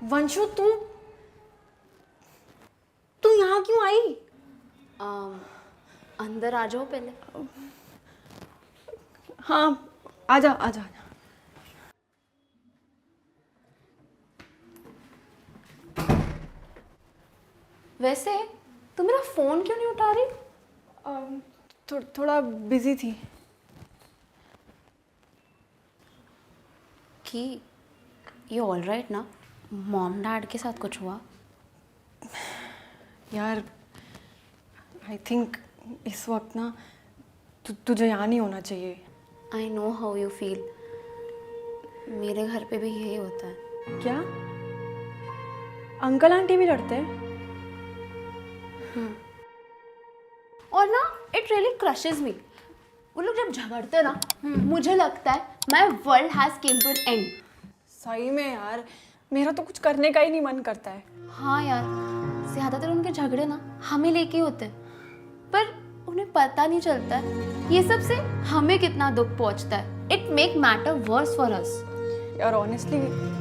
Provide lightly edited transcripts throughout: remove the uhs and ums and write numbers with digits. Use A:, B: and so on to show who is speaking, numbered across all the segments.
A: वंशु तू तू यहाँ क्यों आई?
B: अंदर आ जाओ पहले।
A: हाँ आजा आजा आजा।
B: वैसे तू मेरा फोन क्यों नहीं उठा रही?
A: थोड़ा बिजी थी।
B: कि ये ऑल राइट ना? मॉम डैड के साथ कुछ हुआ?
A: यार आई थिंक इस वक्त ना तुझे यहाँ नहीं होना चाहिए।
B: I know how you feel. मेरे घर पे भी यही होता है।
A: क्या अंकल आंटी भी लड़ते हैं?
B: और ना इट रियली क्रशेस मी। वो लोग जब झगड़ते हैं ना, मुझे लगता है my world has came to an end.
A: सही में यार, मेरा तो कुछ करने का ही नहीं मन करता है।
B: हाँ यार, ज़्यादातर उनके झगड़े ना हमें लेके होते हैं, पर उन्हें पता नहीं चलता है ये सब से हमें कितना दुख पहुंचता है। It make matter worse for us.
A: यार ऑनेस्टली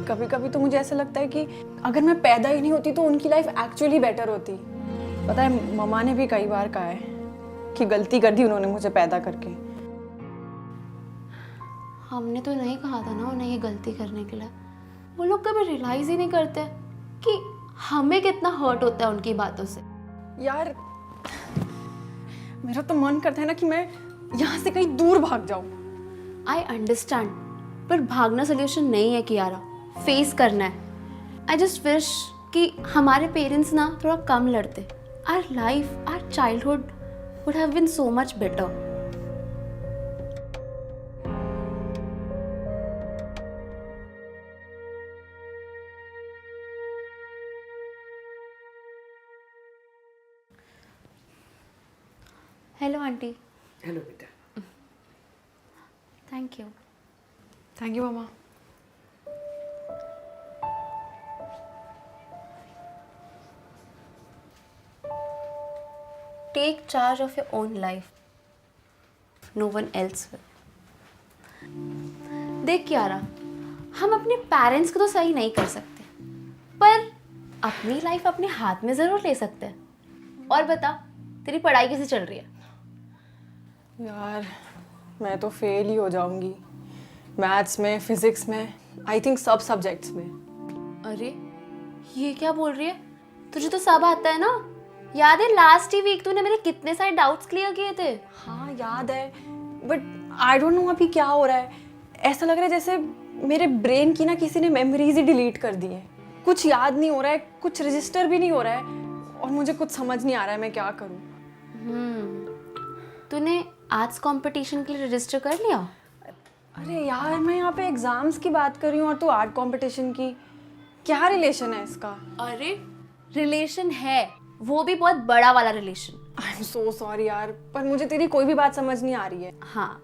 A: कभी कभी तो मुझे ऐसा लगता है कि अगर मैं पैदा ही नहीं होती तो उनकी लाइफ एक्चुअली बेटर होती। पता है मम्मा ने भी कई बार कहा है कि गलती कर दी उन्होंने मुझे पैदा करके।
B: हमने तो नहीं कहा था ना उन्हें ये गलती करने के लिए। वो लोग कभी रियलाइज ही नहीं करते कि हमें कितना हर्ट होता है उनकी बातों से।
A: यार मेरा तो मन करता है ना कि मैं यहाँ से कहीं दूर भाग जाऊँ।
B: आई अंडरस्टैंड, पर भागना सोल्यूशन नहीं है कियारा, फेस करना है। आई जस्ट विश कि हमारे पेरेंट्स ना थोड़ा कम लड़ते। Our life, our childhood would have been so much better. Hello aunty.
C: Hello बेटा।
B: Thank you.
A: थैंक यू मामा।
B: Take charge of your own life, no one else will. देख कियारा, हम अपने पेरेंट्स को तो सही नहीं कर सकते, पर अपनी लाइफ अपने हाथ में ज़रूर ले सकते हैं। और बता, तेरी पढ़ाई कैसे चल रही है?
A: यार मैं तो फेल ही हो जाऊंगी मैथ्स में, फिजिक्स में, आई थिंक सब सब्जेक्ट्स में।
B: अरे ये क्या बोल रही है? तुझे तो सब आता है ना? याद है लास्ट ही वीक तूने मेरे कितने सारे डाउट्स क्लियर किए थे।
A: हाँ याद है, बट आई डोंट नो अभी क्या हो रहा है। ऐसा लग रहा है जैसे मेरे ब्रेन की ना किसी ने मेमोरीज ही डिलीट कर दी है। कुछ याद नहीं हो रहा है, कुछ रजिस्टर भी नहीं हो रहा है, और मुझे कुछ समझ नहीं आ रहा है मैं क्या करूँ।
B: तूने आर्ट्स कंपटीशन के लिए रजिस्टर कर लिया?
A: अरे यार मैं यहाँ पे एग्जाम्स की बात कर रही हूँ और तू आर्ट कंपटीशन की, क्या रिलेशन है इसका?
B: अरे रिलेशन है, वो भी बहुत बड़ा वाला relation.
A: I am so sorry यार, पर मुझे तेरी कोई भी बात समझ नहीं आ रही है।
B: हाँ,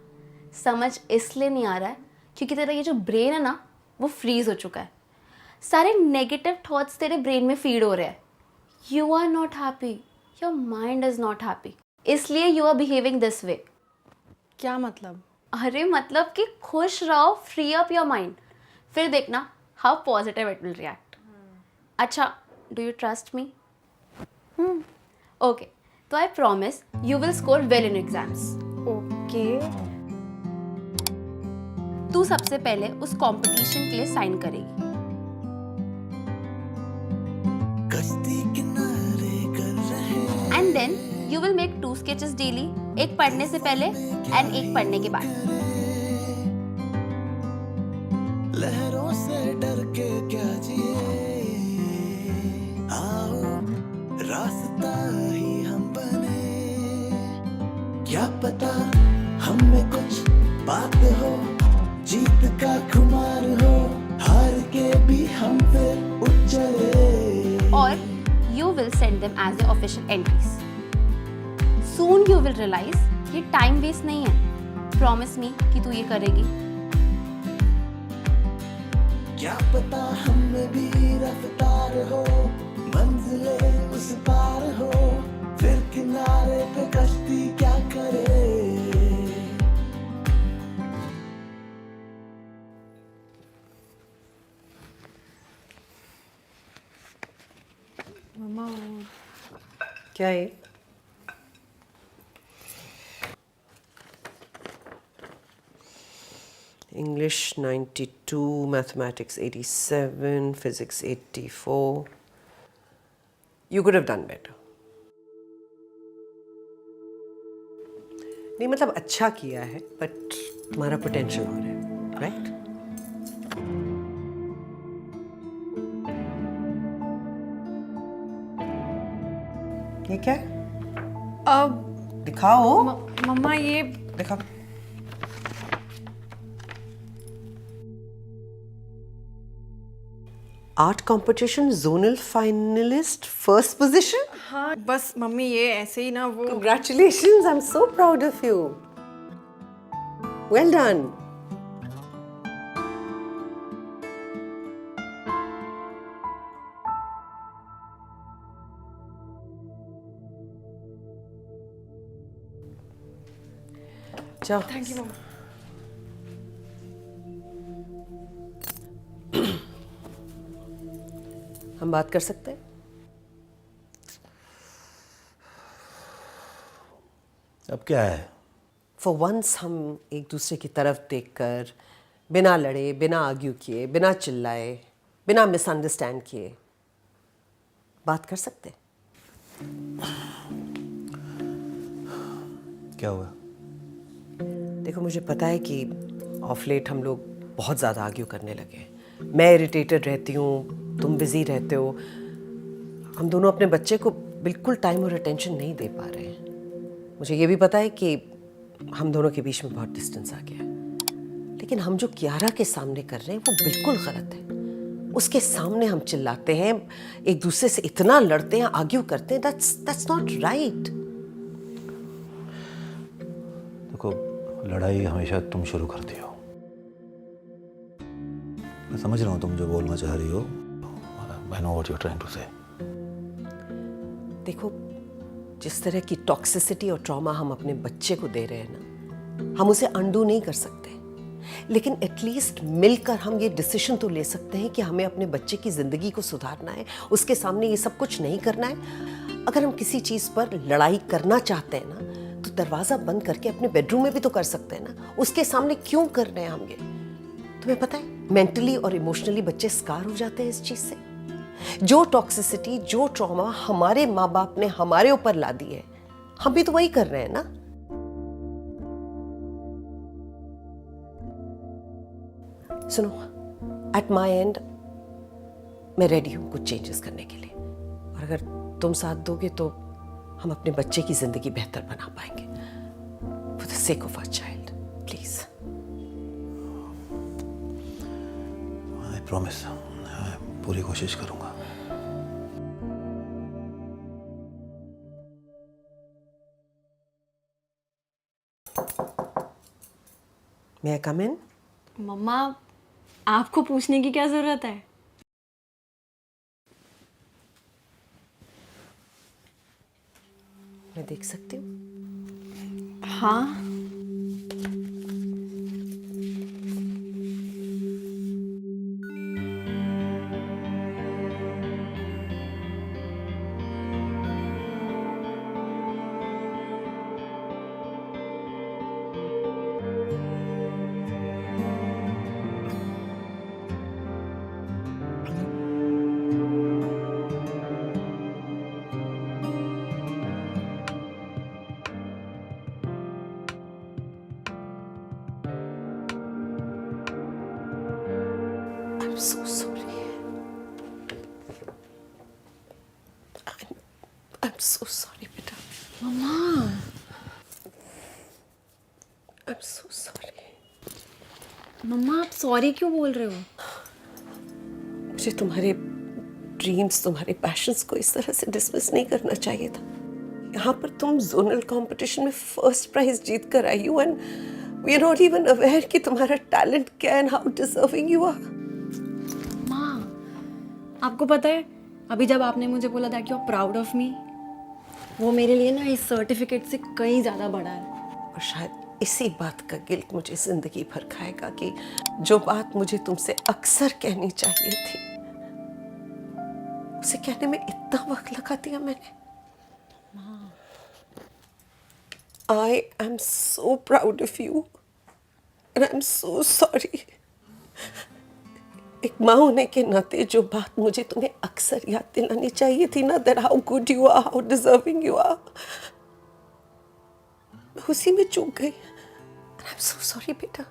B: समझ इसलिए नहीं आ रहा है क्योंकि तेरा ये जो ब्रेन है ना, वो फ्रीज हो चुका है। सारे नेगेटिव थॉट्स तेरे ब्रेन में फीड हो रहे हैं। You are not happy, your mind is not happy, इसलिए you are behaving this way.
A: क्या मतलब?
B: अरे मतलब कि खुश रहो, फ्री अप योर माइंड, फिर देखना how positive it will react. अच्छा, do you trust me? Okay, तो I promise you will score well in exams.
A: Okay.
B: तू सबसे पहले उस कंपटीशन के लिए साइन करेगी। And then you will make 2 sketches daily, एक पढ़ने से पहले एंड एक पढ़ने के बाद।
D: लहरों से डर के क्या जिए, आओ रास्ता ही हम बने। क्या पता हम में कुछ बात हो, जीत का खुमार हो, हार के भी हम फिर उठ चले।
B: और you will send them as the official entries. Soon you will realize ये टाइम वेस्ट नहीं है। Promise me कि तू ये करेगी।
D: क्या पता हम में भी रफ्तार हो, मंजिले उस पार हो, फिर किनारे पे कश्ती क्या करे।
C: क्या है? English 92, Mathematics 87, Physics 84. You could have done better. नहीं मतलब अच्छा किया है, but तुम्हारा पोटेंशियल और है, right? ये क्या है?
A: अब
C: दिखाओ।
A: मम्मा ये
C: दिखाओ। Art competition zonal finalist first position.
A: हाँ बस मम्मी ये ऐसे ही ना वो
C: Congratulations, I'm so proud of you. Well done. जाओ।
A: थैंक यू मम्मा।
C: हम बात कर सकते हैं?
E: अब क्या है?
C: फॉर वंस हम एक दूसरे की तरफ देखकर बिना लड़े, बिना आर्ग्यू किए, बिना चिल्लाए, बिना मिसअंडरस्टैंड किए बात कर सकते हैं?
E: क्या हुआ?
C: देखो मुझे पता है कि ऑफ लेट हम लोग बहुत ज़्यादा आर्ग्यू करने लगे। मैं इरिटेटेड रहती हूँ, तुम बिजी रहते हो। हम दोनों अपने बच्चे को बिल्कुल टाइम और अटेंशन नहीं दे पा रहे हैं। मुझे ये भी पता है कि हम दोनों के बीच में बहुत डिस्टेंस आ गया है, लेकिन हम जो कियारा के सामने कर रहे हैं वो बिल्कुल गलत है। उसके सामने हम चिल्लाते हैं, एक दूसरे से इतना लड़ते हैं, आर्ग्यू करते हैं। That's not right.
E: देखो, लड़ाई हमेशा तुम शुरू करती हो। मैं समझ रहा हूँ तुम जो बोलना चाह रही हो। I know what you're trying to say.
C: देखो, जिस तरह की टॉक्सिसिटी और ट्रॉमा हम अपने बच्चे को दे रहे हैं ना, हम उसे अंडू नहीं कर सकते, लेकिन एटलीस्ट मिलकर हम ये डिसीजन तो ले सकते हैं कि हमें अपने बच्चे की ज़िंदगी को सुधारना है, उसके सामने ये सब कुछ नहीं करना है। अगर हम किसी चीज़ पर लड़ाई करना चाहते हैं ना, तो दरवाज़ा बंद करके अपने बेडरूम में भी तो कर सकते हैं ना। उसके सामने क्यों कर रहे हैं हम ये? तुम्हें पता है मेंटली और इमोशनली बच्चे स्कार हो जाते हैं इस चीज़ से। जो टॉक्सिसिटी, जो ट्रॉमा हमारे माँ बाप ने हमारे ऊपर ला दी है, हम भी तो वही कर रहे हैं ना। सुनो, एट माई एंड मैं रेडी हूं कुछ चेंजेस करने के लिए, और अगर तुम साथ दोगे तो हम अपने बच्चे की जिंदगी बेहतर बना पाएंगे। For the sake of our child, please.
E: I promise, मैं पूरी कोशिश करूंगा।
C: May I come in?
A: मम्मा आपको पूछने की क्या जरूरत है?
C: मैं देख सकती हूँ?
A: हाँ
C: I'm so sorry. I'm so sorry, बेटा।
A: मम्मा
C: I'm so sorry.
A: मम्मा आप सॉरी क्यों बोल रहे हो?
C: मुझे तुम्हारे ड्रीम्स, तुम्हारे पैशंस को इस तरह से डिसमिस नहीं करना चाहिए था। यहाँ पर तुम जोनल कंपटीशन में फर्स्ट प्राइज जीत कर आई हो, and we are not even aware कि तुम्हारा टैलेंट क्या है, हाउ डिजर्विंग यू आर।
A: माँ आपको पता है अभी जब आपने मुझे बोला that you are proud of me, वो मेरे लिए ना इस सर्टिफिकेट से कहीं ज़्यादा बड़ा है।
C: और शायद इसी बात का गिल्ट मुझे जिंदगी भर खाएगा कि जो बात मुझे तुमसे अक्सर कहनी चाहिए थी, उसे कहने में इतना वक्त लगा दिया मैंने। I am so proud of you and I'm so sorry. एक माँ होने के नाते जो बात मुझे तुम्हें अक्सर याद दिलानी चाहिए थी ना, that how good you are, how deserving you are, मैं उसी में चूक गई. And I'm so sorry बेटा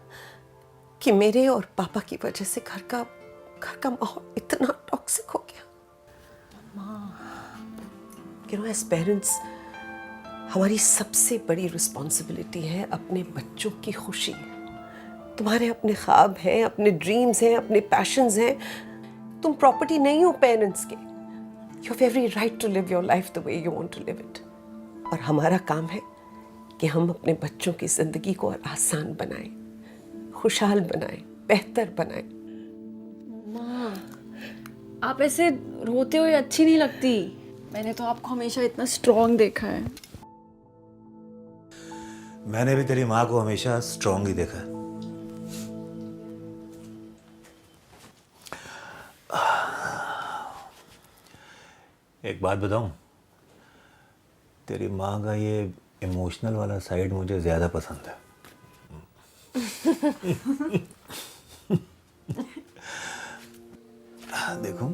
C: कि मेरे और पापा की वजह से घर का माहौल इतना टॉक्सिक हो गया. You know, as parents, हमारी सबसे बड़ी रिस्पॉन्सिबिलिटी है अपने बच्चों की खुशी. तुम्हारे अपने ख्वाब हैं, अपने ड्रीम्स हैं, अपने पैशंस हैं. तुम प्रॉपर्टी नहीं हो पेरेंट्स के. You have every right to live your life the way you want to live it. और हमारा काम है कि हम अपने बच्चों की ज़िंदगी को और आसान बनाएं, खुशहाल बनाएं, बेहतर बनाएं.
A: आप ऐसे रोते हुए अच्छी नहीं लगती. मैंने तो आपको हमेशा इतना स्ट्रॉन्ग देखा है.
E: मैंने भी तेरी माँ को हमेशा स्ट्रांग ही देखा है. एक बात बताऊं, तेरी माँ का ये इमोशनल वाला साइड मुझे ज़्यादा पसंद है. देखो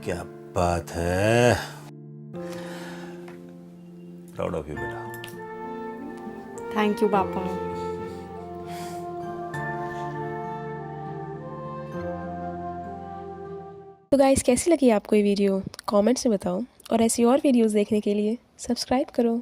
E: क्या बात है. प्राउड ऑफ यू बेटा.
A: थैंक यू पापा.
F: तो गाइस, कैसी लगी आपको ये वीडियो? कमेंट्स में बताओ और ऐसी और वीडियोस देखने के लिए सब्सक्राइब करो.